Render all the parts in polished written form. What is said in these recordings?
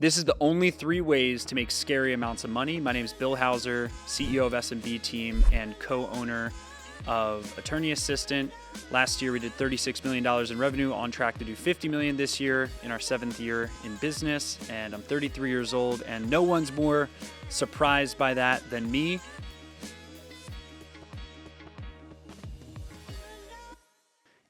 This is the only 3 ways to make scary amounts of money. My name is Bill Hauser, CEO of SMB Team and co-owner of Attorney Assistant. Last year, we did $36 million in revenue, on track to do $50 million this year in our 7th year in business. And I'm 33 years old, and no one's more surprised by that than me.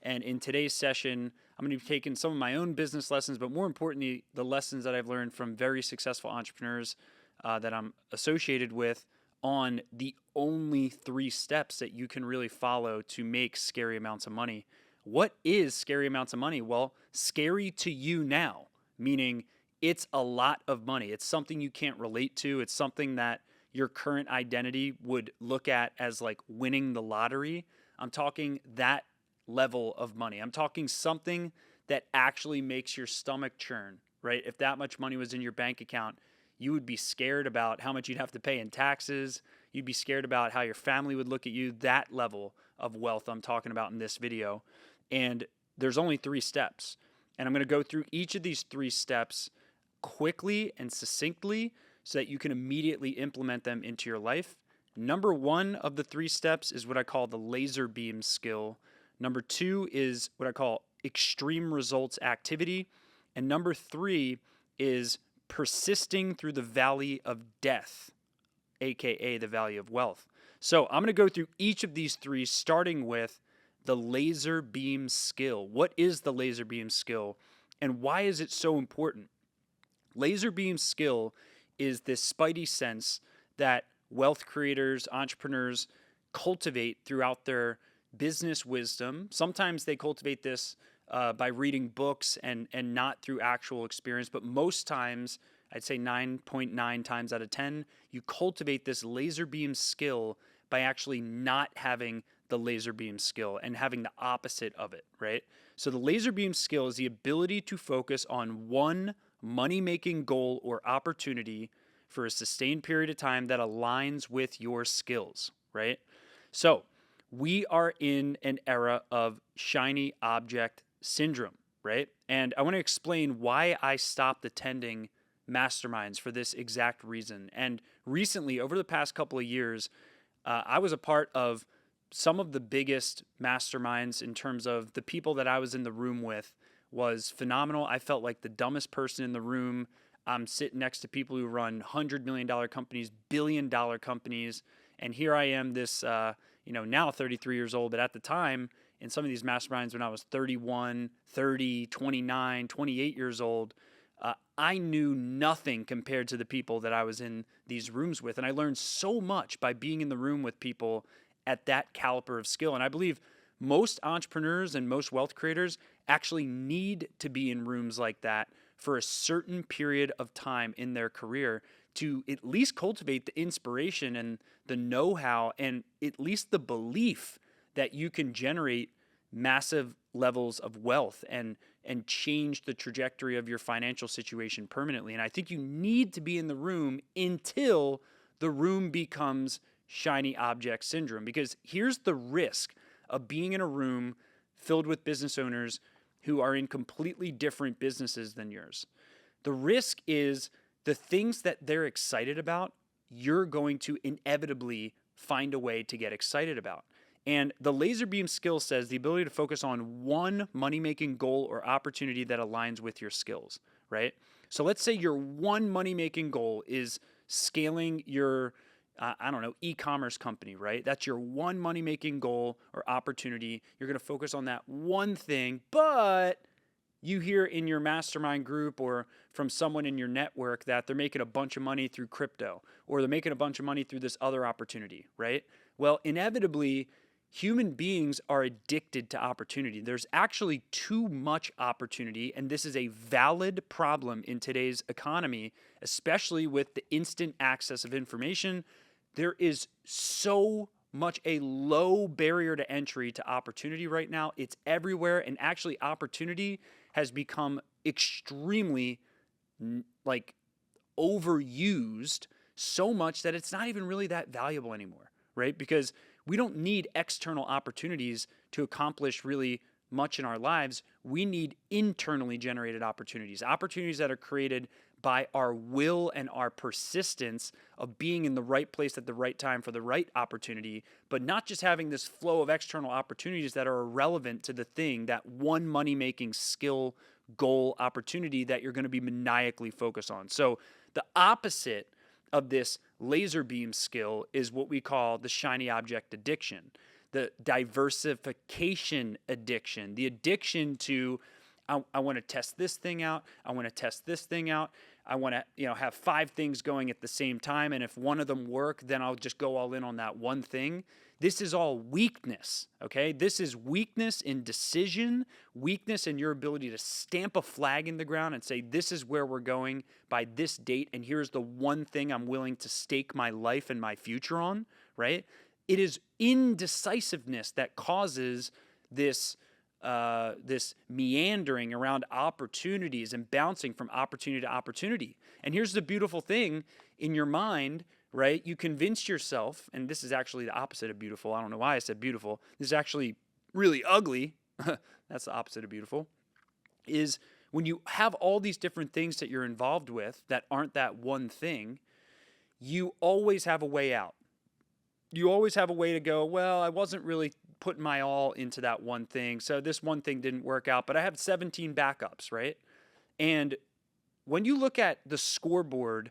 And in today's session, I'm going to be taking some of my own business lessons, but more importantly, the lessons that I've learned from very successful entrepreneurs that I'm associated with on the only 3 steps that you can really follow to make scary amounts of money. What is scary amounts of money? Well, scary to you now, meaning it's a lot of money. It's something you can't relate to. It's something that your current identity would look at as like winning the lottery. I'm talking that level of money. I'm talking something that actually makes your stomach churn, right? If that much money was in your bank account, you would be scared about how much you'd have to pay in taxes. You'd be scared about how your family would look at you. That level of wealth I'm talking about in this video. And there's only 3 steps. And I'm going to go through each of these 3 steps quickly and succinctly so that you can immediately implement them into your life. Number 1 of the 3 steps is what I call the laser beam skill. Number 2 is what I call extreme results activity. And number 3 is persisting through the valley of death, aka the valley of wealth. So I'm going to go through each of these 3, starting with the laser beam skill. What is the laser beam skill, and why is it so important? Laser beam skill is this spidey sense that wealth creators, entrepreneurs cultivate throughout their business wisdom. Sometimes they cultivate this by reading books and not through actual experience, but most times, I'd say 9.9 times out of 10, you cultivate this laser beam skill by actually not having the laser beam skill and having the opposite of it, right? So the laser beam skill is the ability to focus on one money-making goal or opportunity for a sustained period of time that aligns with your skills, right? So we are in an era of shiny object syndrome, right? And I want to explain why I stopped attending masterminds for this exact reason. And recently, over the past couple of years, I was a part of some of the biggest masterminds in terms of the people that I was in the room with was phenomenal. I felt like the dumbest person in the room. I'm sitting next to people who run $100 million companies, billion-dollar companies, and here I am, this now 33 years old, but at the time, in some of these masterminds when I was 31, 30, 29, 28 years old, I knew nothing compared to the people that I was in these rooms with. And I learned so much by being in the room with people at that caliber of skill. And I believe most entrepreneurs and most wealth creators actually need to be in rooms like that for a certain period of time in their career to at least cultivate the inspiration and the know-how and at least the belief that you can generate massive levels of wealth and change the trajectory of your financial situation permanently. And I think you need to be in the room until the room becomes shiny object syndrome, because here's the risk of being in a room filled with business owners who are in completely different businesses than yours. The risk is the things that they're excited about, you're going to inevitably find a way to get excited about. And the laser beam skill says the ability to focus on one money-making goal or opportunity that aligns with your skills, right? So let's say your one money-making goal is scaling your, e-commerce company, right? That's your one money-making goal or opportunity. You're going to focus on that one thing, but you hear in your mastermind group or from someone in your network that they're making a bunch of money through crypto or they're making a bunch of money through this other opportunity, right? Well, inevitably, human beings are addicted to opportunity. There's actually too much opportunity, and this is a valid problem in today's economy, especially with the instant access of information. There is so much a low barrier to entry to opportunity right now. It's everywhere, and actually opportunity has become extremely overused so much that it's not even really that valuable anymore, right? Because we don't need external opportunities to accomplish really much in our lives. We need internally generated opportunities that are created by our will and our persistence of being in the right place at the right time for the right opportunity, but not just having this flow of external opportunities that are irrelevant to the thing, that one money-making skill, goal, opportunity that you're going to be maniacally focused on. So the opposite of this laser beam skill is what we call the shiny object addiction, the diversification addiction, the addiction to I want to test this thing out. I want to test this thing out. I want to, have 5 things going at the same time. And if one of them work, then I'll just go all in on that one thing. This is all weakness, okay? This is weakness in decision, weakness in your ability to stamp a flag in the ground and say, this is where we're going by this date. And here's the one thing I'm willing to stake my life and my future on, right? It is indecisiveness that causes this meandering around opportunities and bouncing from opportunity to opportunity. And here's the beautiful thing in your mind, right? You convince yourself, and this is actually the opposite of beautiful. I don't know why I said beautiful. This is actually really ugly. That's the opposite of beautiful. Is when you have all these different things that you're involved with that aren't that one thing, you always have a way out. You always have a way to go, well, I wasn't really putting my all into that one thing, so this one thing didn't work out, but I have 17 backups, right? And when you look at the scoreboard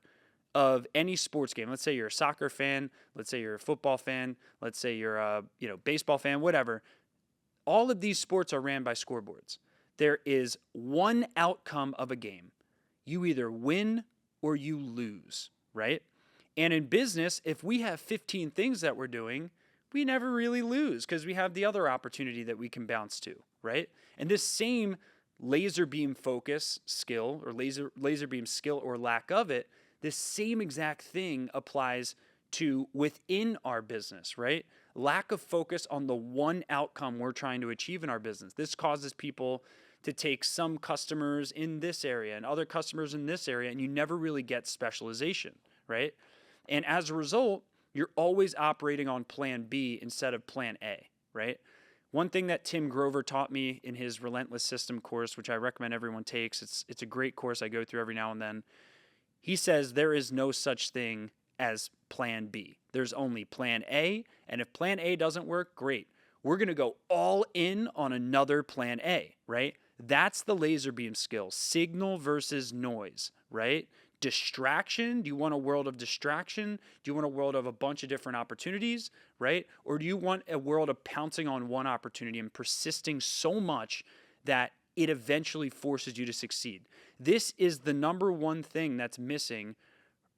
of any sports game, let's say you're a soccer fan, let's say you're a football fan, let's say you're a baseball fan, whatever, all of these sports are ran by scoreboards. There is one outcome of a game. You either win or you lose, right? And in business, if we have 15 things that we're doing, we never really lose because we have the other opportunity that we can bounce to, right? And this same laser beam focus skill or laser beam skill or lack of it, this same exact thing applies to within our business, right? Lack of focus on the one outcome we're trying to achieve in our business. This causes people to take some customers in this area and other customers in this area, and you never really get specialization, right? And as a result, you're always operating on plan B instead of plan A, right? One thing that Tim Grover taught me in his Relentless System course, which I recommend everyone takes, it's a great course I go through every now and then. He says there is no such thing as plan B. There's only plan A, and if plan A doesn't work, great. We're going to go all in on another plan A, right? That's the laser beam skill, signal versus noise, right? Distraction. Do you want a world of distraction? Do you want a world of a bunch of different opportunities, right? Or do you want a world of pouncing on one opportunity and persisting so much that it eventually forces you to succeed? This is the number one thing that's missing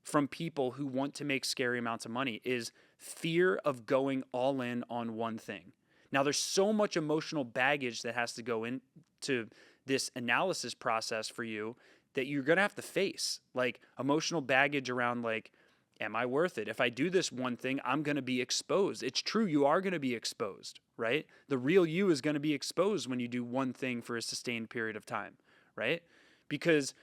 from people who want to make scary amounts of money is fear of going all in on one thing. Now, there's so much emotional baggage that has to go into this analysis process for you that you're going to have to face, like emotional baggage around like, am I worth it? If I do this one thing, I'm going to be exposed. It's true. You are going to be exposed, right? The real you is going to be exposed when you do one thing for a sustained period of time, right? Because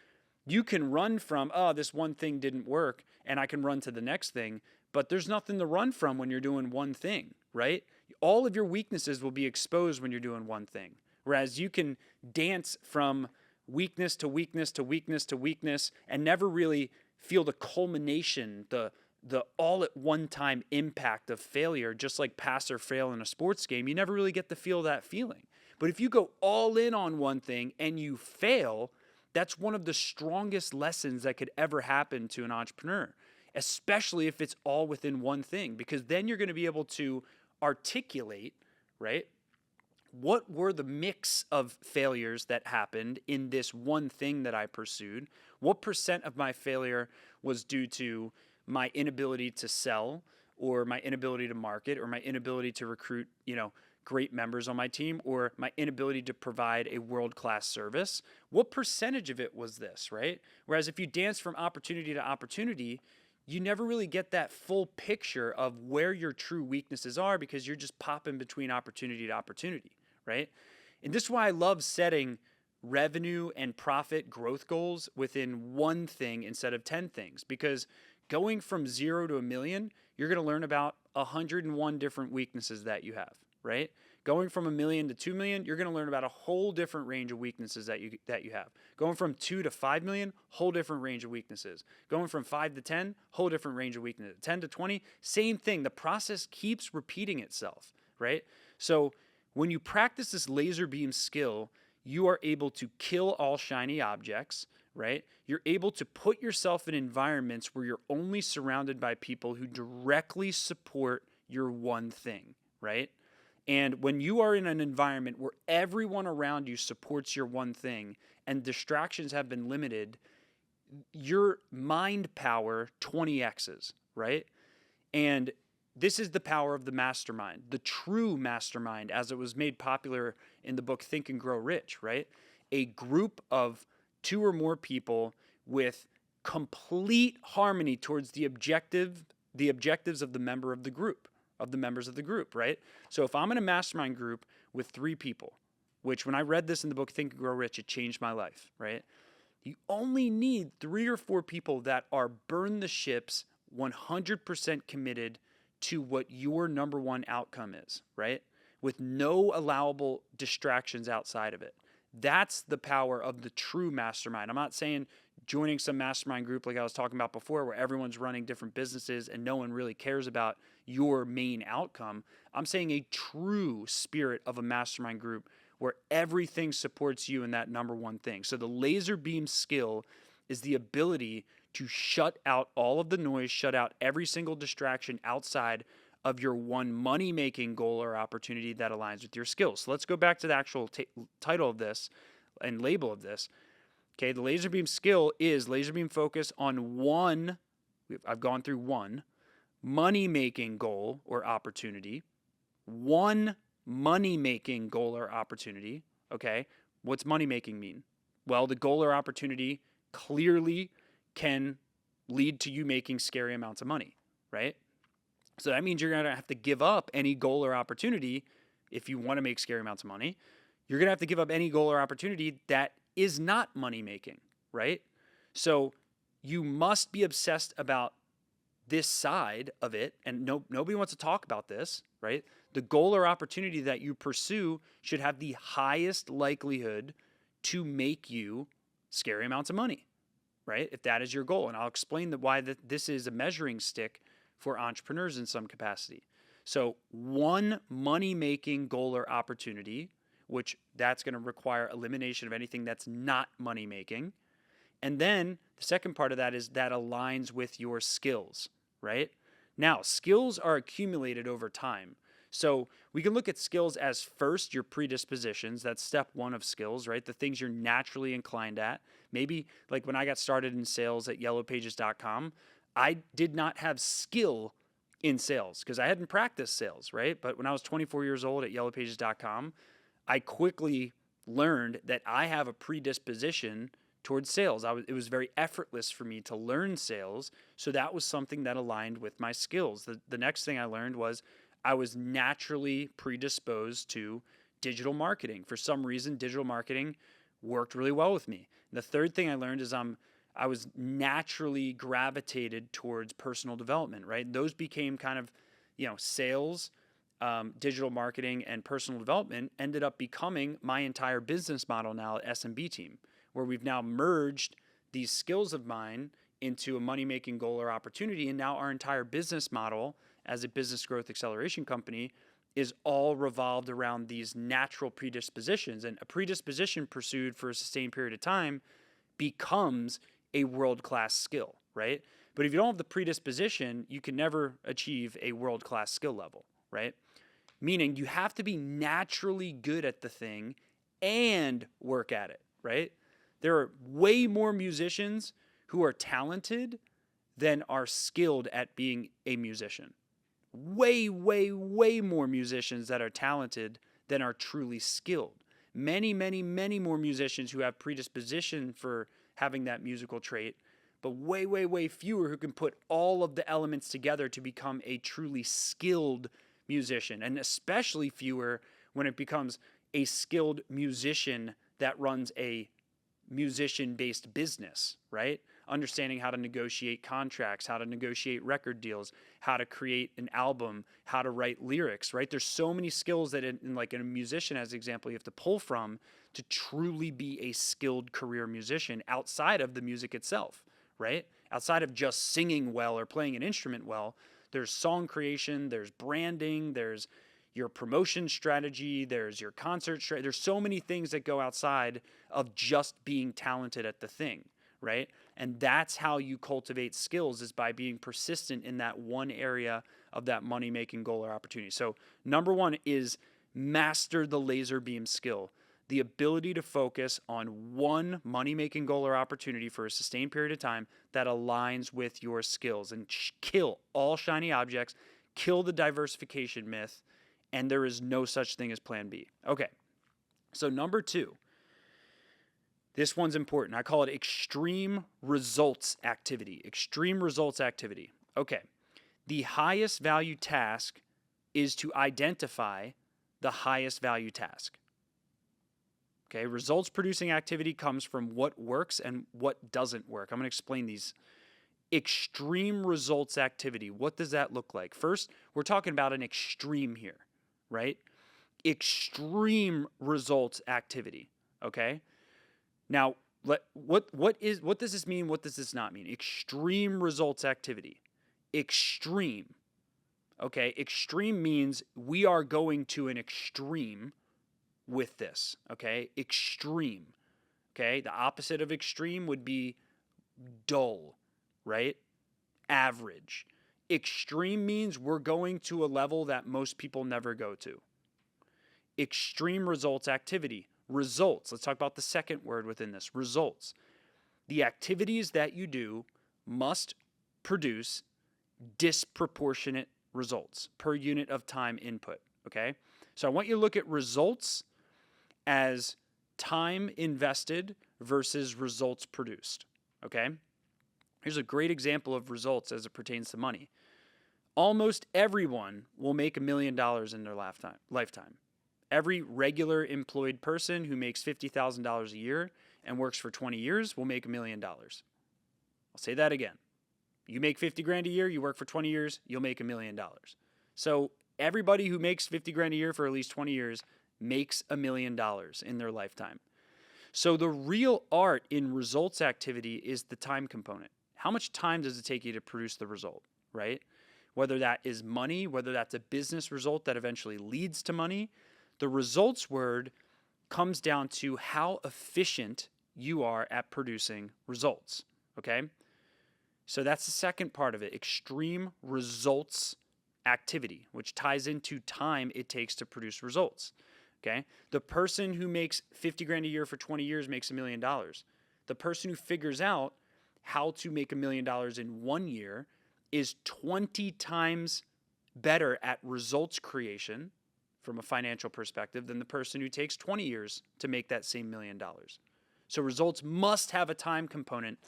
you can run from, oh, this one thing didn't work and I can run to the next thing, but there's nothing to run from when you're doing one thing, right? All of your weaknesses will be exposed when you're doing one thing. Whereas you can dance from weakness to weakness to weakness to weakness and never really feel the culmination, the all at one time impact of failure, just like pass or fail in a sports game. You never really get to feel that feeling. But if you go all in on one thing and you fail, that's one of the strongest lessons that could ever happen to an entrepreneur, especially if it's all within one thing, because then you're going to be able to articulate, right? What were the mix of failures that happened in this one thing that I pursued? What percent of my failure was due to my inability to sell or my inability to market or my inability to recruit, great members on my team or my inability to provide a world-class service? What percentage of it was this, right? Whereas if you dance from opportunity to opportunity, you never really get that full picture of where your true weaknesses are because you're just popping between opportunity to opportunity, right? And this is why I love setting revenue and profit growth goals within one thing instead of 10 things, because going from 0 to $1 million, you're going to learn about 101 different weaknesses that you have, right? Going from 1 million to 2 million, you're going to learn about a whole different range of weaknesses that you have. Going from 2 to 5 million, whole different range of weaknesses. Going from 5 to 10, whole different range of weaknesses. 10 to 20, same thing. The process keeps repeating itself, right? So when you practice this laser beam skill, you are able to kill all shiny objects, right? You're able to put yourself in environments where you're only surrounded by people who directly support your one thing, right? And when you are in an environment where everyone around you supports your one thing and distractions have been limited, your mind power 20x's, right? And this is the power of the mastermind, the true mastermind, as it was made popular in the book Think and Grow Rich, right? A group of 2 or more people with complete harmony towards the objectives of the members of the group, right? So if I'm in a mastermind group with 3 people, which when I read this in the book Think and Grow Rich, it changed my life, right? You only need 3 or 4 people that are burn the ships, 100% committed to what your number one outcome is, right? With no allowable distractions outside of it. That's the power of the true mastermind. I'm not saying joining some mastermind group like I was talking about before where everyone's running different businesses and no one really cares about your main outcome. I'm saying a true spirit of a mastermind group where everything supports you in that number one thing. So the laser beam skill is the ability to shut out all of the noise, shut out every single distraction outside of your one money-making goal or opportunity that aligns with your skills. So let's go back to the actual title of this and label of this. Okay, the laser beam skill is laser beam focus on one, I've gone through one, money-making goal or opportunity, one money-making goal or opportunity, okay? What's money-making mean? Well, the goal or opportunity clearly can lead to you making scary amounts of money, right? So that means you're going to have to give up any goal or opportunity if you want to make scary amounts of money. You're going to have to give up any goal or opportunity that is not money making, right? So you must be obsessed about this side of it, and nobody wants to talk about this, right? The goal or opportunity that you pursue should have the highest likelihood to make you scary amounts of money, right? If that is your goal. And I'll explain why this is a measuring stick for entrepreneurs in some capacity. So one money-making goal or opportunity, which that's going to require elimination of anything that's not money-making. And then the second part of that is that aligns with your skills, right? Now, skills are accumulated over time. So we can look at skills as first your predispositions. That's step 1 of skills, right? The things you're naturally inclined at. Maybe like when I got started in sales at yellowpages.com, I did not have skill in sales because I hadn't practiced sales, right? But when I was 24 years old at yellowpages.com, I quickly learned that I have a predisposition towards sales. It was very effortless for me to learn sales. So that was something that aligned with my skills. The next thing I learned was I was naturally predisposed to digital marketing. For some reason, digital marketing worked really well with me. And the third thing I learned is I was naturally gravitated towards personal development, right? Those became kind of, sales, digital marketing, and personal development ended up becoming my entire business model now at SMB Team, where we've now merged these skills of mine into a money-making goal or opportunity. And now our entire business model as a business growth acceleration company is all revolved around these natural predispositions. And a predisposition pursued for a sustained period of time becomes a world-class skill, right? But if you don't have the predisposition, you can never achieve a world-class skill level, right? Meaning you have to be naturally good at the thing and work at it, right? There are way more musicians who are talented than are skilled at being a musician. Way, way, way more musicians that are talented than are truly skilled. Many, many, many more musicians who have predisposition for having that musical trait, but way, way, way fewer who can put all of the elements together to become a truly skilled musician, and especially fewer when it becomes a skilled musician that runs a musician-based business, right? understanding how to negotiate contracts, how to negotiate record deals, how to create an album, how to write lyrics, right? There's so many skills that in a musician, as an example, you have to pull from to truly be a skilled career musician outside of the music itself, right? Outside of just singing well or playing an instrument well, there's song creation, there's branding, there's your promotion strategy, there's your concert strategy. There's so many things that go outside of just being talented at the thing, right? And that's how you cultivate skills, is by being persistent in that one area of that money-making goal or opportunity. So number one is master the laser beam skill, the ability to focus on one money-making goal or opportunity for a sustained period of time that aligns with your skills, and kill all shiny objects, kill the diversification myth, and there is no such thing as plan B. Okay, so number two, this one's important. I call it extreme results activity. Extreme results activity. Okay, the highest value task is to identify the highest value task. Okay, results producing activity comes from what works and what doesn't work. I'm going to explain these. Extreme results activity. What does that look like? First, we're talking about an extreme here, right? Extreme results activity. Okay. Now, what does this mean? What does this not mean? Extreme results activity. Extreme. Okay. Extreme means we are going to an extreme with this. Okay. Extreme. Okay. The opposite of extreme would be dull, right? Average. Extreme means we're going to a level that most people never go to. Extreme results activity. Results. Let's talk about the second word within this. Results. The activities that you do must produce disproportionate results per unit of time input. Okay? So I want you to look at results as time invested versus results produced. Okay? Here's a great example of results as it pertains to money. Almost everyone will make $1 million in their lifetime. Every regular employed person who makes $50,000 a year and works for 20 years will make $1 million. I'll say that again. You make 50 grand a year, you work for 20 years, you'll make $1 million. So everybody who makes 50 grand a year for at least 20 years makes $1 million in their lifetime. So the real art in results activity is the time component. How much time does it take you to produce the result, right? Whether that is money, whether that's a business result that eventually leads to money, the results word comes down to how efficient you are at producing results, okay? So that's the second part of it, extreme results activity, which ties into time it takes to produce results, okay? The person who makes 50 grand a year for 20 years makes $1 million. The person who figures out how to make $1 million in 1 year is 20 times better at results creation from a financial perspective than the person who takes 20 years to make that same $1 million. So results must have a time component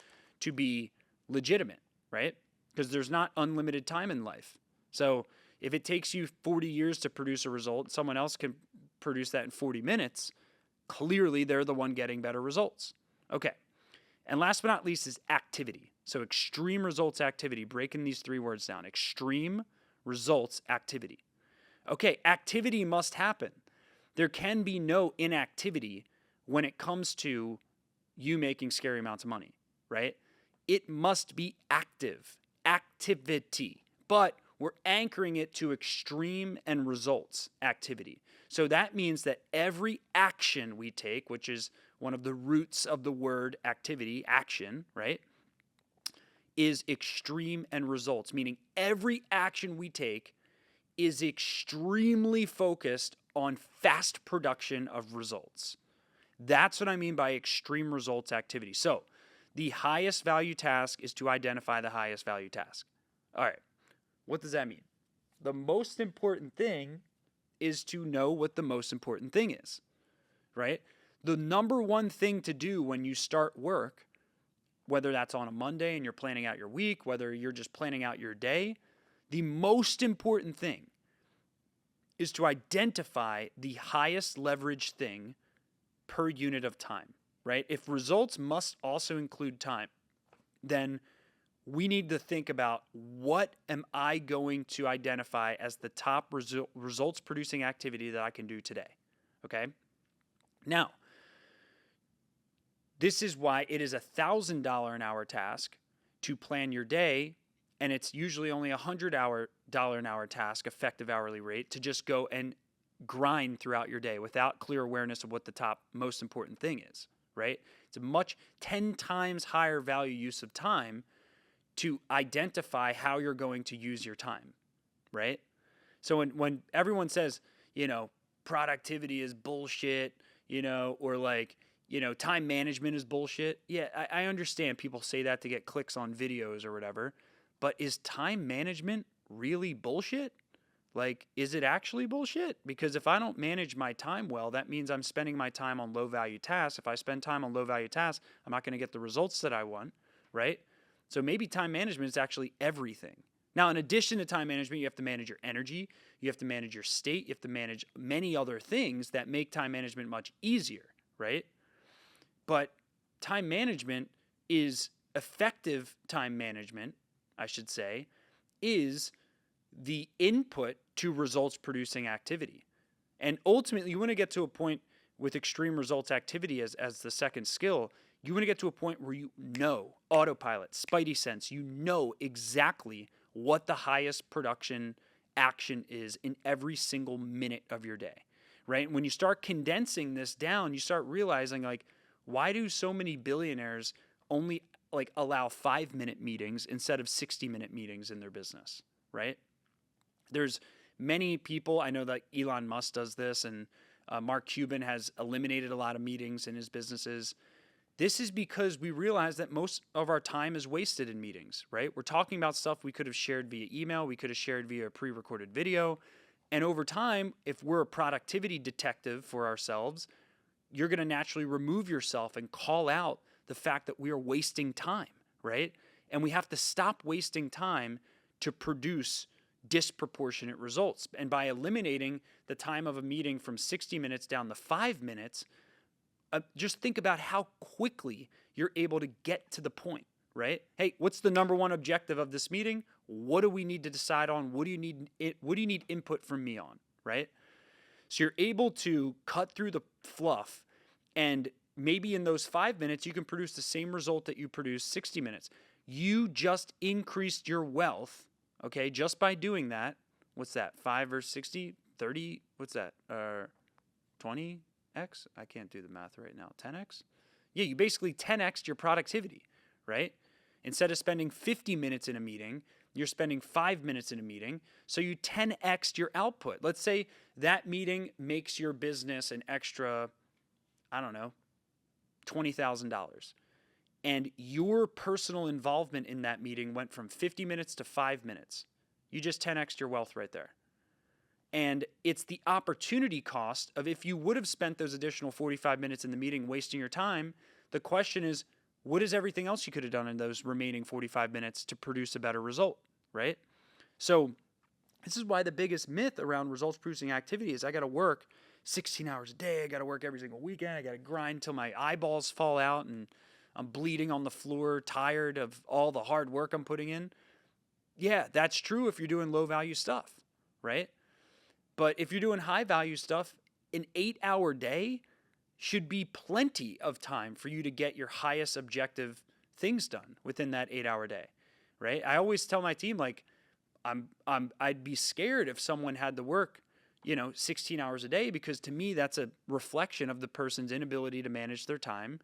to be legitimate, right? Because there's not unlimited time in life. So if it takes you 40 years to produce a result, someone else can produce that in 40 minutes, clearly they're the one getting better results. Okay. And last but not least is activity. So extreme results activity, breaking these three words down. Extreme results activity. Okay, activity must happen. There can be no inactivity when it comes to you making scary amounts of money, right? It must be active, activity. But we're anchoring it to extreme and results activity. So that means that every action we take, which is one of the roots of the word activity, action, right, is extreme and results, meaning every action we take is extremely focused on fast production of results. That's what I mean by extreme results activity. So the highest value task is to identify the highest value task. All right, what does that mean? The most important thing is to know what the most important thing is, right? The number one thing to do when you start work, whether that's on a Monday and you're planning out your week, whether you're just planning out your day, the most important thing is to identify the highest leverage thing per unit of time, right? If results must also include time, then we need to think about, what am I going to identify as the top results producing activity that I can do today? Okay. Now, this is why it is $1,000 an hour task to plan your day, and it's usually only $100 an hour task, effective hourly rate, to just go and grind throughout your day without clear awareness of what the top most important thing is, right? It's a 10 times higher value use of time to identify how you're going to use your time, right? So when everyone says, productivity is bullshit, or like, time management is bullshit. Yeah, I understand people say that to get clicks on videos or whatever, but is time management really bullshit? Like, is it actually bullshit? Because if I don't manage my time well, that means I'm spending my time on low value tasks. If I spend time on low value tasks, I'm not going to get the results that I want, right? So maybe time management is actually everything. Now, in addition to time management, you have to manage your energy, you have to manage your state, you have to manage many other things that make time management much easier, right? But time management is effective time management, I should say, is the input to results producing activity. And ultimately, you want to get to a point with extreme results activity as the second skill. You want to get to a point where autopilot, spidey sense, exactly what the highest production action is in every single minute of your day, right? When you start condensing this down, you start realizing, like, why do so many billionaires only allow 5-minute meetings instead of 60-minute meetings in their business, right? There's many people, I know that Elon Musk does this, and Mark Cuban has eliminated a lot of meetings in his businesses. This is because we realize that most of our time is wasted in meetings, right? We're talking about stuff we could have shared via email, we could have shared via a pre-recorded video. And over time, if we're a productivity detective for ourselves, you're going to naturally remove yourself and call out the fact that we are wasting time, right? And we have to stop wasting time to produce disproportionate results. And by eliminating the time of a meeting from 60 minutes down to 5 minutes, just think about how quickly you're able to get to the point, right? Hey, what's the number one objective of this meeting? What do we need to decide on? What do you need input from me on, right? So you're able to cut through the fluff, and maybe in those 5 minutes, you can produce the same result that you produced 60 minutes. You just increased your wealth, okay, just by doing that. What's that? 5 or 60, 30, what's that? 20? X? I can't do the math right now. 10x? Yeah, you basically 10x'd your productivity, right? Instead of spending 50 minutes in a meeting, you're spending 5 minutes in a meeting. So you 10x'd your output. Let's say that meeting makes your business an extra, $20,000. And your personal involvement in that meeting went from 50 minutes to 5 minutes. You just 10x'd your wealth right there. And it's the opportunity cost of, if you would have spent those additional 45 minutes in the meeting wasting your time, the question is, what is everything else you could have done in those remaining 45 minutes to produce a better result, right? So this is why the biggest myth around results producing activity is I got to work 16 hours a day. I got to work every single weekend. I got to grind till my eyeballs fall out and I'm bleeding on the floor, tired of all the hard work I'm putting in. Yeah, that's true if you're doing low value stuff, right? But if you're doing high value stuff, an 8-hour day should be plenty of time for you to get your highest objective things done within that 8-hour day, right? I always tell my team, like, I'd be scared if someone had to work, 16 hours a day, because to me, that's a reflection of the person's inability to manage their time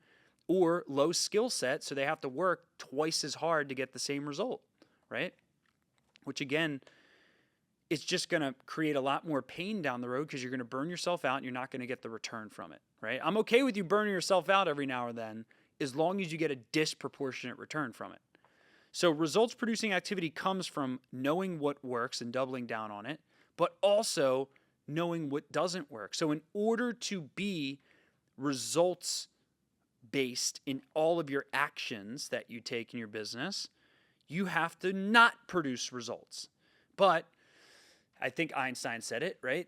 or low skill set. So they have to work twice as hard to get the same result, right? Which again, it's just going to create a lot more pain down the road because you're going to burn yourself out and you're not going to get the return from it, right? I'm okay with you burning yourself out every now and then as long as you get a disproportionate return from it. So results producing activity comes from knowing what works and doubling down on it, but also knowing what doesn't work. So in order to be results based in all of your actions that you take in your business, you have to not produce results. But I think Einstein said it, right?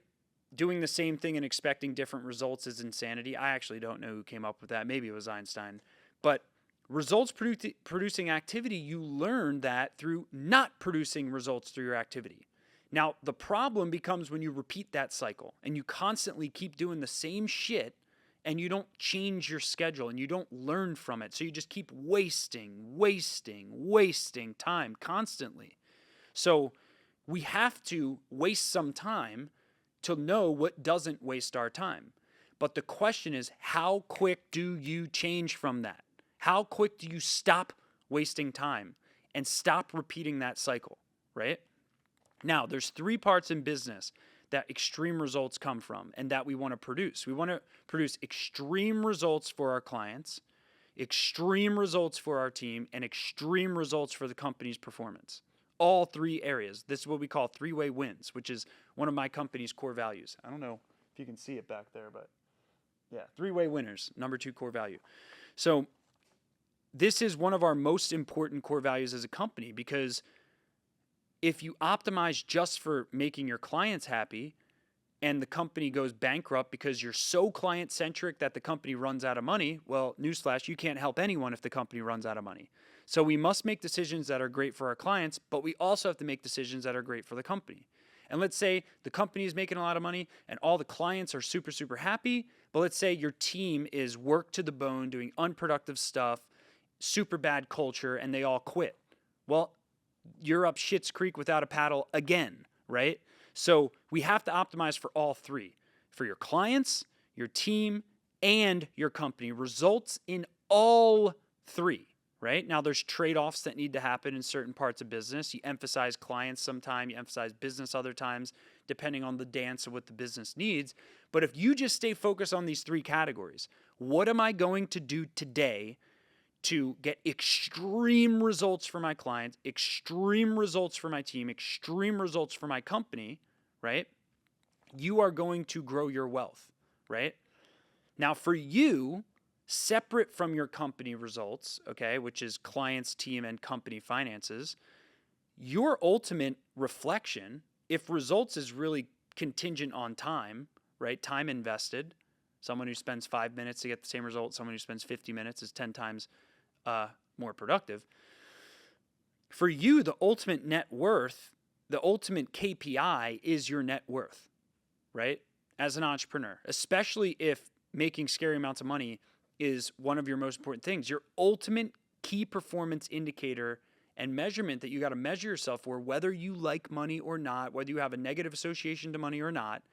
Doing the same thing and expecting different results is insanity. I actually don't know who came up with that. Maybe it was Einstein. But Results producing activity, you learn that through not producing results through your activity. Now, the problem becomes when you repeat that cycle and you constantly keep doing the same shit and you don't change your schedule and you don't learn from it. So you just keep wasting time constantly. So we have to waste some time to know what doesn't waste our time. But the question is, how quick do you change from that? How quick do you stop wasting time and stop repeating that cycle, right? Now, there's 3 parts in business that extreme results come from and that we want to produce. We want to produce extreme results for our clients, extreme results for our team, and extreme results for the company's performance. All 3 areas. This is what we call 3-way wins, which is one of my company's core values. I don't know if you can see it back there, but yeah, 3-way winners, number 2 core value. So this is one of our most important core values as a company, because if you optimize just for making your clients happy and the company goes bankrupt because you're so client-centric that the company runs out of money, well, newsflash, you can't help anyone if the company runs out of money. So we must make decisions that are great for our clients, but we also have to make decisions that are great for the company. And let's say the company is making a lot of money and all the clients are super, super happy, but let's say your team is worked to the bone, doing unproductive stuff, super bad culture, and they all quit. Well, you're up Schitt's Creek without a paddle again, right? So we have to optimize for all 3, for your clients, your team, and your company. Results in all 3, right? Now there's trade-offs that need to happen in certain parts of business. You emphasize clients sometime, you emphasize business other times, depending on the dance of what the business needs. But if you just stay focused on these 3 categories, what am I going to do today to get extreme results for my clients, extreme results for my team, extreme results for my company, right? You are going to grow your wealth, right? Now for you, separate from your company results, okay, which is clients, team, and company finances, your ultimate reflection, if results is really contingent on time, right? Time invested. Someone who spends 5 minutes to get the same result, someone who spends 50 minutes is 10 times more productive. For you, the ultimate net worth, the ultimate KPI is your net worth, right? As an entrepreneur, especially if making scary amounts of money is one of your most important things. Your ultimate key performance indicator and measurement that you got to measure yourself for, whether you like money or not, whether you have a negative association to money or not,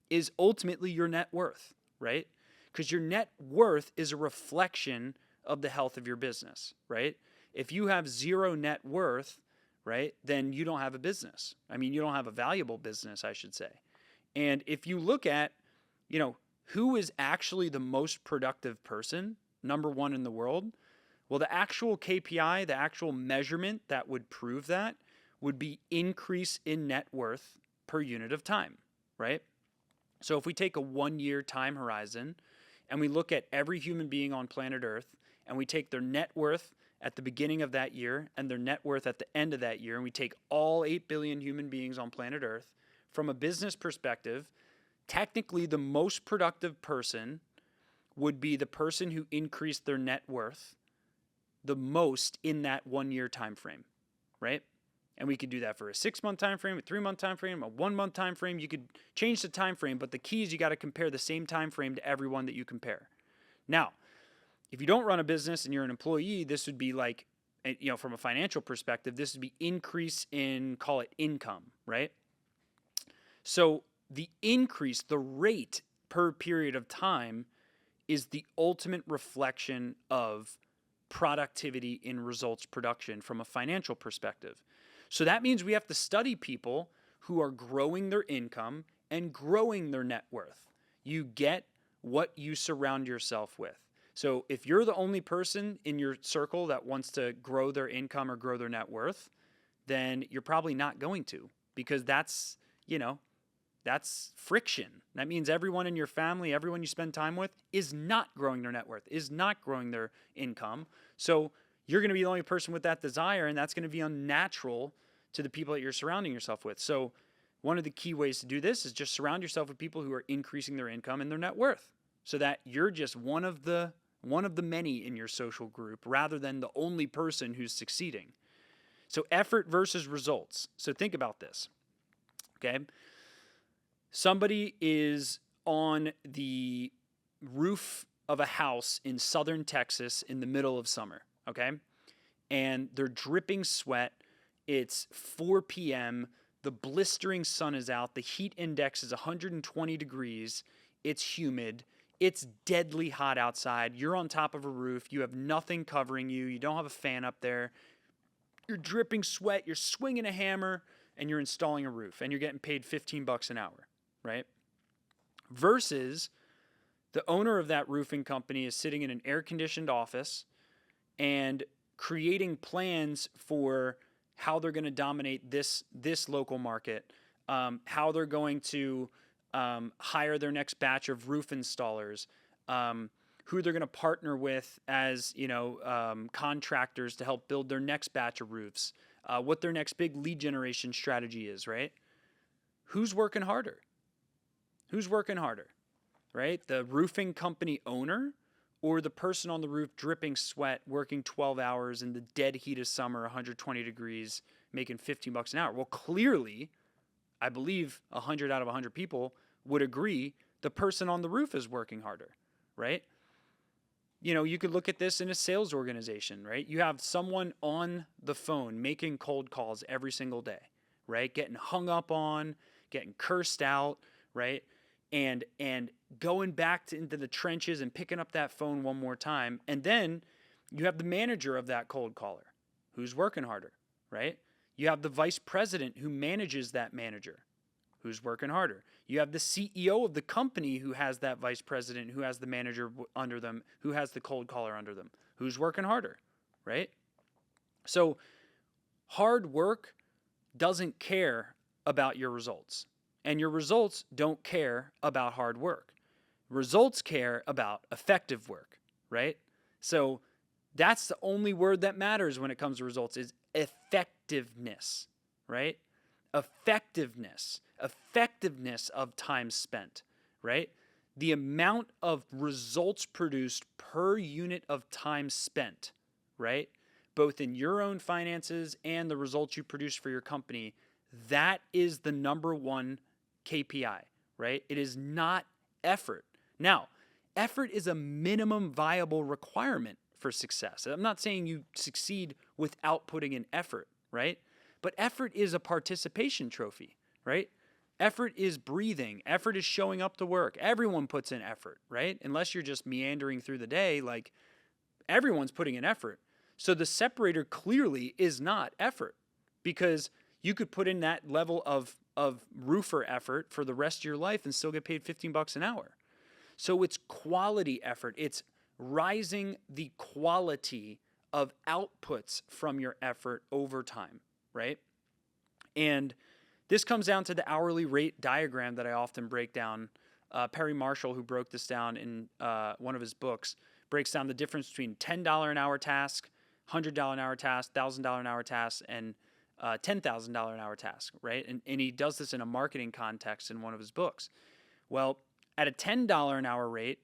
is ultimately your net worth, right? Because your net worth is a reflection of the health of your business, right? If you have 0 net worth, right, then you don't have a business. I mean, you don't have a valuable business, I should say. And if you look at, who is actually the most productive person, number 1 in the world, well, the actual KPI, the actual measurement that would prove that would be increase in net worth per unit of time, right? So if we take a 1-year time horizon and we look at every human being on planet Earth, and we take their net worth at the beginning of that year and their net worth at the end of that year, and we take all 8 billion human beings on planet Earth, from a business perspective, technically the most productive person would be the person who increased their net worth the most in that 1-year time frame, right? And we could do that for a 6-month time frame, a 3-month time frame, a 1-month time frame. You could change the time frame, but the key is you got to compare the same time frame to everyone that you compare. Now, if you don't run a business and you're an employee, this would be like, from a financial perspective, this would be increase in, call it income, right? So the increase, the rate per period of time is the ultimate reflection of productivity in results production from a financial perspective. So that means we have to study people who are growing their income and growing their net worth. You get what you surround yourself with. So if you're the only person in your circle that wants to grow their income or grow their net worth, then you're probably not going to, because that's friction. That means everyone in your family, everyone you spend time with is not growing their net worth, is not growing their income. So you're going to be the only person with that desire, and that's going to be unnatural to the people that you're surrounding yourself with. So one of the key ways to do this is just surround yourself with people who are increasing their income and their net worth, so that you're just one of the one of the many in your social group rather than the only person who's succeeding. So effort versus results. So think about this, okay? Somebody is on the roof of a house in southern Texas in the middle of summer, okay? And they're dripping sweat. It's 4 p.m. The blistering sun is out. The heat index is 120 degrees. It's humid. It's deadly hot outside. You're on top of a roof. You have nothing covering you. You don't have a fan up there. You're dripping sweat. You're swinging a hammer, and you're installing a roof, and you're getting paid $15 an hour, right? Versus the owner of that roofing company is sitting in an air-conditioned office and creating plans for how they're going to dominate this local market, how they're going to hire their next batch of roof installers, who they're going to partner with as contractors to help build their next batch of roofs, what their next big lead generation strategy is, right? Who's working harder? Who's working harder, right? The roofing company owner or the person on the roof dripping sweat, working 12 hours in the dead heat of summer, 120 degrees, making $15 an hour? Well, clearly, I believe 100 out of 100 people would agree the person on the roof is working harder, right? You could look at this in a sales organization, right? You have someone on the phone making cold calls every single day, right? Getting hung up on, getting cursed out, right? And going back into the trenches and picking up that phone one more time. And then you have the manager of that cold caller who's working harder, right? You have the vice president who manages that manager who's working harder. You have the CEO of the company who has that vice president, who has the manager under them, who has the cold caller under them, who's working harder, right? So hard work doesn't care about your results. And your results don't care about hard work. Results care about effective work, right? So that's the only word that matters when it comes to results is effectiveness, right? Effectiveness of time spent, right? The amount of results produced per unit of time spent, right? Both in your own finances and the results you produce for your company, that is the number one KPI, right? It is not effort. Now, effort is a minimum viable requirement for success. I'm not saying you succeed without putting in effort, right? But effort is a participation trophy, right? Effort is breathing. Effort is showing up to work. Everyone puts in effort, right? Unless you're just meandering through the day, like everyone's putting in effort. So the separator clearly is not effort, because you could put in that level of roofer effort for the rest of your life and still get paid $15 an hour. So it's quality effort. It's rising the quality of outputs from your effort over time, right? And this comes down to the hourly rate diagram that I often break down. Perry Marshall, who broke this down in one of his books, breaks down the difference between $10 an hour task, $100 an hour task, $1,000 an hour task, and $10,000 an hour task, right? And he does this in a marketing context in one of his books. Well, at a $10 an hour rate,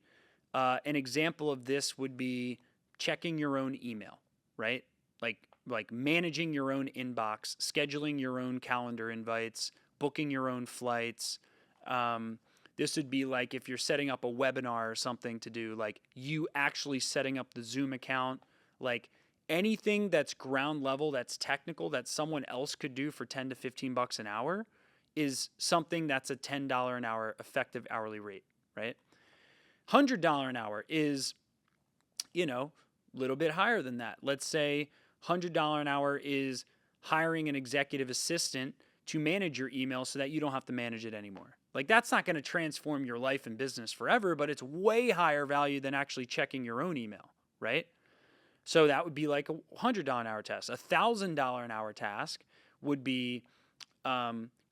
an example of this would be checking your own email, right? Like managing your own inbox, scheduling your own calendar invites, booking your own flights. This would be like if you're setting up a webinar or something to do, like you actually setting up the Zoom account, like anything that's ground level, that's technical, that someone else could do for $10 to $15 an hour is something that's a $10 an hour effective hourly rate, right? $100 an hour is, a little bit higher than that. Let's say $100 an hour is hiring an executive assistant to manage your email so that you don't have to manage it anymore. Like that's not going to transform your life and business forever, but it's way higher value than actually checking your own email, right? So that would be like a $100 an hour task. A $1,000 an hour task would be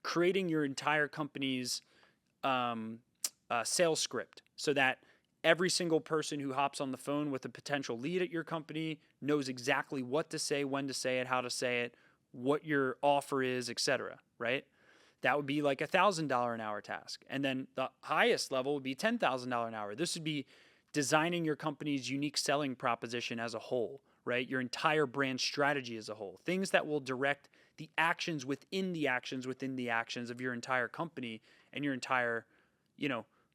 creating your entire company's sales script so that every single person who hops on the phone with a potential lead at your company knows exactly what to say, when to say it, how to say it, what your offer is, etc., right? That would be like a $1,000 an hour task. And then the highest level would be $10,000 an hour. This would be designing your company's unique selling proposition as a whole, right? Your entire brand strategy as a whole, things that will direct the actions within the actions within the actions of your entire company and your entire,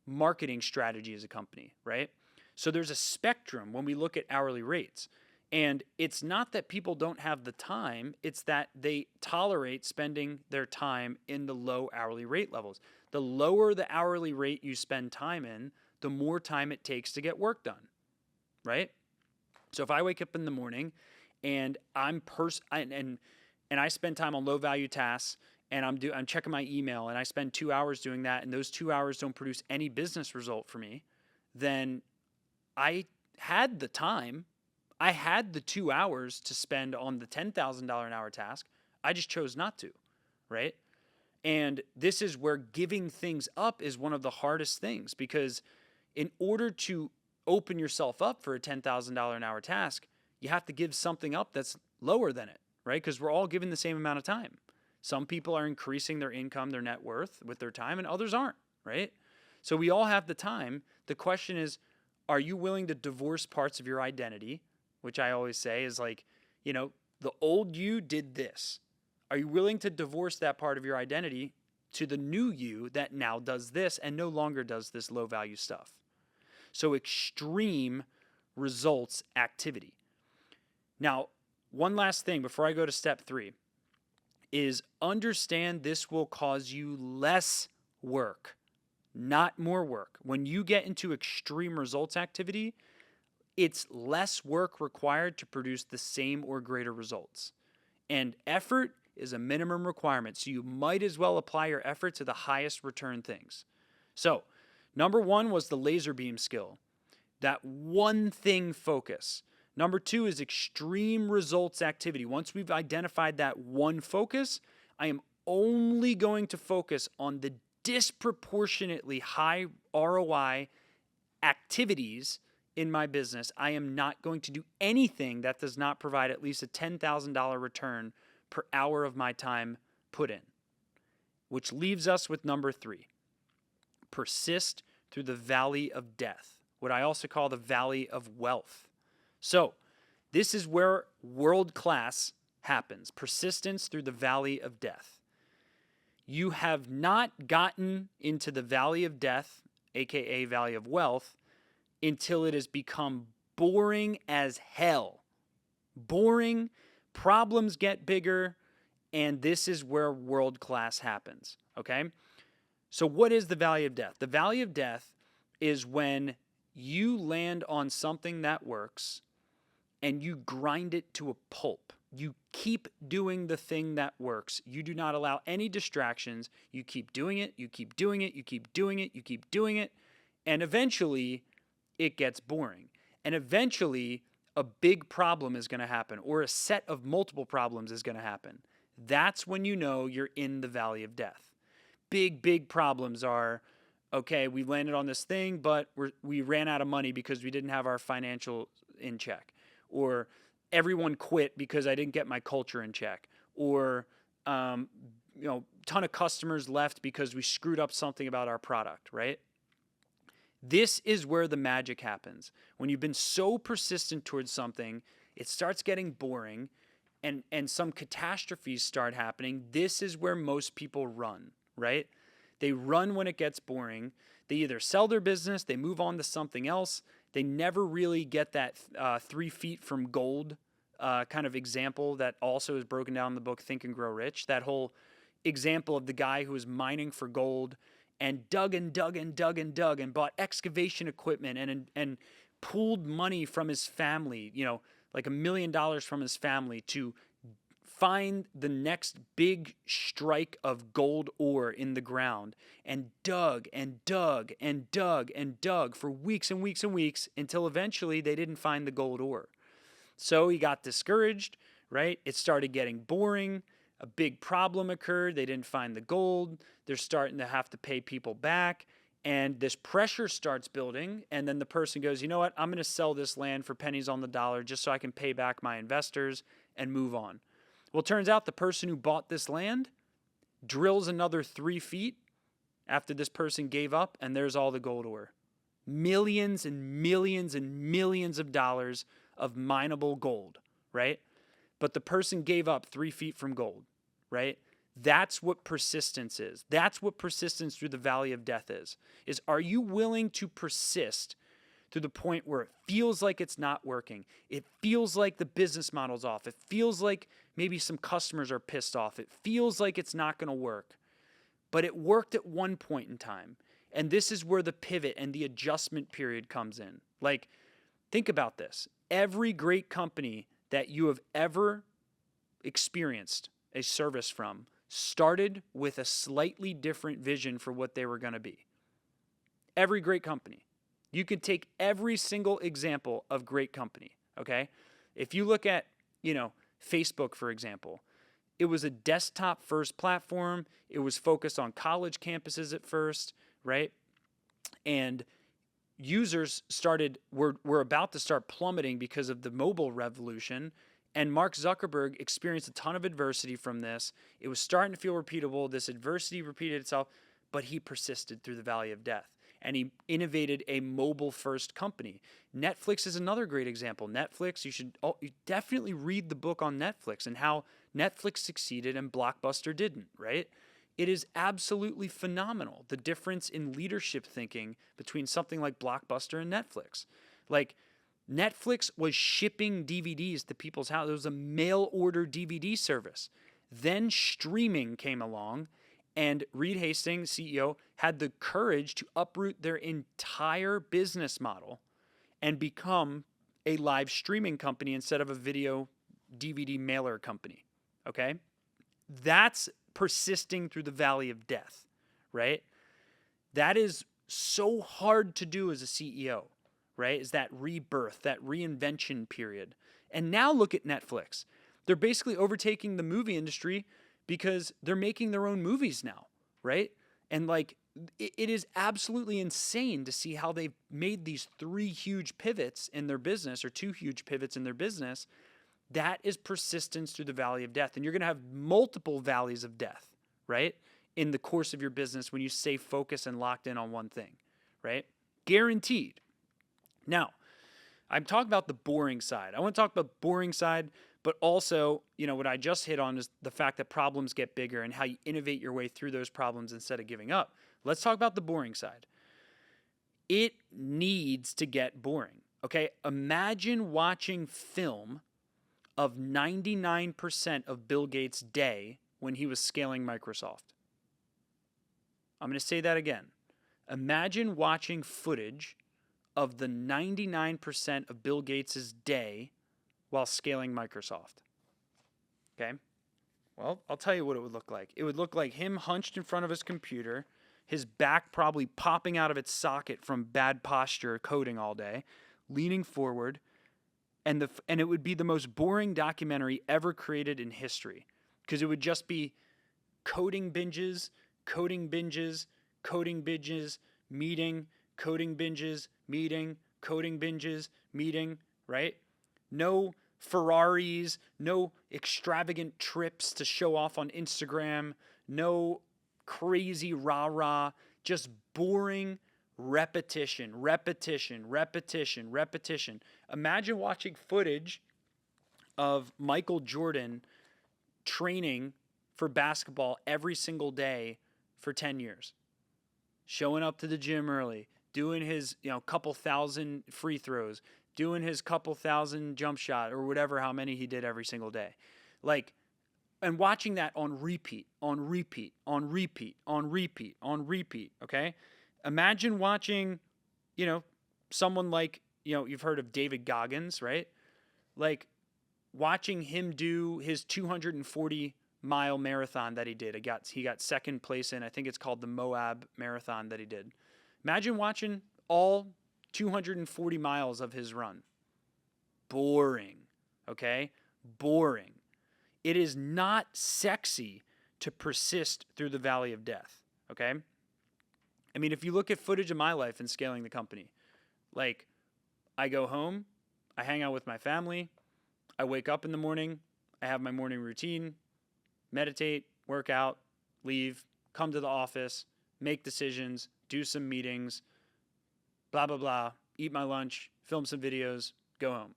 marketing strategy as a company, right? So there's a spectrum when we look at hourly rates. And it's not that people don't have the time, it's that they tolerate spending their time in the low hourly rate levels. The lower the hourly rate you spend time in, the more time it takes to get work done, right? So if I wake up in the morning and I spend time on low value tasks and I'm checking my email and I spend 2 hours doing that and those 2 hours don't produce any business result for me, then I had the time. I had the 2 hours to spend on the $10,000 an hour task. I just chose not to, right? And this is where giving things up is one of the hardest things, because in order to open yourself up for a $10,000 an hour task, you have to give something up that's lower than it, right? Because we're all given the same amount of time. Some people are increasing their income, their net worth with their time, and others aren't, right? So we all have the time. The question is, are you willing to divorce parts of your identity, which I always say is like, the old you did this. Are you willing to divorce that part of your identity to the new you that now does this and no longer does this low value stuff? So extreme results activity. Now, one last thing before I go to step 3 is understand this will cause you less work, not more work. When you get into extreme results activity, it's less work required to produce the same or greater results. And effort is a minimum requirement, so you might as well apply your effort to the highest return things. So, number 1 was the laser beam skill, that one thing focus. Number 2 is extreme results activity. Once we've identified that one focus, I am only going to focus on the disproportionately high ROI activities in my business. I am not going to do anything that does not provide at least a $10,000 return per hour of my time put in. Which leaves us with number 3. Persist through the valley of death, what I also call the valley of wealth. So, this is where world class happens. Persistence through the valley of death. You have not gotten into the valley of death, aka valley of wealth, until it has become boring as hell. Boring, problems get bigger, and this is where world class happens, okay? So what is the valley of death? The valley of death is when you land on something that works and you grind it to a pulp. You keep doing the thing that works. You do not allow any distractions. You keep doing it, you keep doing it, you keep doing it, you keep doing it, and eventually it gets boring. And eventually a big problem is going to happen, or a set of multiple problems is going to happen. That's when you know you're in the valley of death. Big problems are, okay, we landed on this thing, but we ran out of money because we didn't have our financial in check. Or everyone quit because I didn't get my culture in check. Or, ton of customers left because we screwed up something about our product, right? This is where the magic happens. When you've been so persistent towards something, it starts getting boring and some catastrophes start happening. This is where most people run, right? They run when it gets boring. They either sell their business, they move on to something else. They never really get that 3 feet from gold kind of example that also is broken down in the book Think and Grow Rich. That whole example of the guy who was mining for gold and dug and bought excavation equipment and pooled money from his family, like $1 million from his family to find the next big strike of gold ore in the ground, and dug for weeks and weeks and weeks until eventually they didn't find the gold ore. So he got discouraged, right? It started getting boring. A big problem occurred. They didn't find the gold. They're starting to have to pay people back. And this pressure starts building. And then the person goes, you know what? I'm going to sell this land for pennies on the dollar just so I can pay back my investors and move on. Well, it turns out the person who bought this land drills another 3 feet after this person gave up, and there's all the gold ore. millions and millions and millions of dollars of mineable gold, right? But the person gave up 3 feet from gold, right? That's what persistence is. That's what persistence through the valley of death is are you willing to persist to the point where it feels like it's not working? It feels like the business model's off. It feels like maybe some customers are pissed off. It feels like it's not going to work. But it worked at one point in time. And this is where the pivot and the adjustment period comes in. Like, think about this. Every great company that you have ever experienced a service from started with a slightly different vision for what they were going to be. Every great company. You could take every single example of great company, okay? If you look at, Facebook, for example, it was a desktop first platform. It was focused on college campuses at first, right? And users were about to start plummeting because of the mobile revolution. And Mark Zuckerberg experienced a ton of adversity from this. It was starting to feel repeatable. This adversity repeated itself, but he persisted through the valley of death. And he innovated a mobile-first company. Netflix is another great example. Netflix, you definitely read the book on Netflix and how Netflix succeeded and Blockbuster didn't, right? It is absolutely phenomenal, the difference in leadership thinking between something like Blockbuster and Netflix. Like, Netflix was shipping DVDs to people's house. It was a mail-order DVD service. Then streaming came along, and Reed Hastings, CEO, had the courage to uproot their entire business model and become a live streaming company instead of a video DVD mailer company, okay? That's persisting through the valley of death, right? That is so hard to do as a CEO, right? Is that rebirth, that reinvention period. And now look at Netflix. They're basically overtaking the movie industry because they're making their own movies now, right? And like, it is absolutely insane to see how they've made these 3 huge pivots in their business, or 2 huge pivots in their business. That is persistence through the valley of death. And you're going to have multiple valleys of death, right? In the course of your business when you stay focused and locked in on one thing, right? Guaranteed. Now, I'm talking about the boring side. I want to talk about the boring side, but also, what I just hit on is the fact that problems get bigger and how you innovate your way through those problems instead of giving up. Let's talk about the boring side. It needs to get boring, okay? Imagine watching film of 99% of Bill Gates' day when he was scaling Microsoft. I'm going to say that again. Imagine watching footage of the 99% of Bill Gates' day while scaling Microsoft. Okay? Well, I'll tell you what it would look like. It would look like him hunched in front of his computer, his back probably popping out of its socket from bad posture coding all day, leaning forward, and it would be the most boring documentary ever created in history, because it would just be coding binges, meeting, coding binges, meeting, coding binges, meeting, right? No Ferraris, no extravagant trips to show off on Instagram, no crazy rah-rah, just boring repetition. Imagine watching footage of Michael Jordan training for basketball every single day for 10 years. Showing up to the gym early, doing his, couple thousand free throws, doing his couple thousand jump shot or whatever, how many he did every single day. Like, and watching that on repeat, okay? Imagine watching, someone like, you've heard of David Goggins, right? Like, watching him do his 240-mile marathon that he did. He got second place in, I think it's called the Moab Marathon that he did. Imagine watching all 240 miles of his run. Boring, okay? Boring. It is not sexy to persist through the valley of death, okay? I mean, if you look at footage of my life in scaling the company, like, I go home, I hang out with my family, I wake up in the morning, I have my morning routine, meditate, work out, leave, come to the office, make decisions, do some meetings, blah, blah, blah, eat my lunch, film some videos, go home.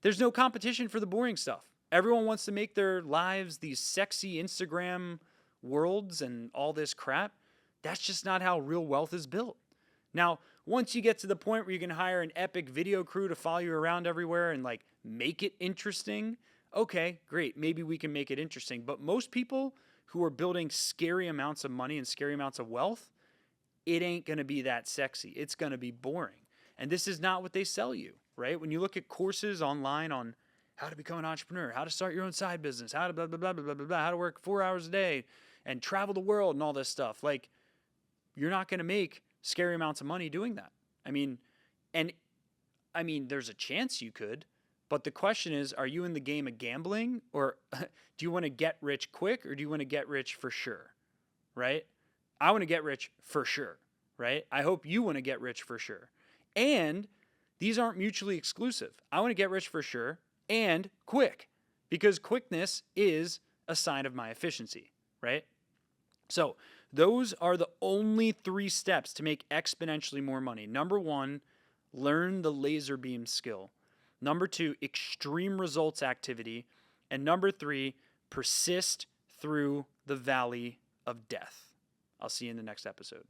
There's no competition for the boring stuff. Everyone wants to make their lives these sexy Instagram worlds and all this crap. That's just not how real wealth is built. Now, once you get to the point where you can hire an epic video crew to follow you around everywhere and like make it interesting, okay, great. Maybe we can make it interesting. But most people who are building scary amounts of money and scary amounts of wealth, it ain't going to be that sexy. It's going to be boring. And this is not what they sell you, right? When you look at courses online on how to become an entrepreneur, how to start your own side business, how to blah, blah, blah, blah, blah, blah, how to work 4 hours a day and travel the world and all this stuff, like you're not going to make scary amounts of money doing that. I mean, there's a chance you could, but the question is, are you in the game of gambling, or do you want to get rich quick, or do you want to get rich for sure, right? I want to get rich for sure, right? I hope you want to get rich for sure. And these aren't mutually exclusive. I want to get rich for sure and quick, because quickness is a sign of my efficiency, right? So those are the only 3 steps to make exponentially more money. Number 1, learn the laser beam skill. Number 2, extreme results activity. And number 3, persist through the valley of death. I'll see you in the next episode.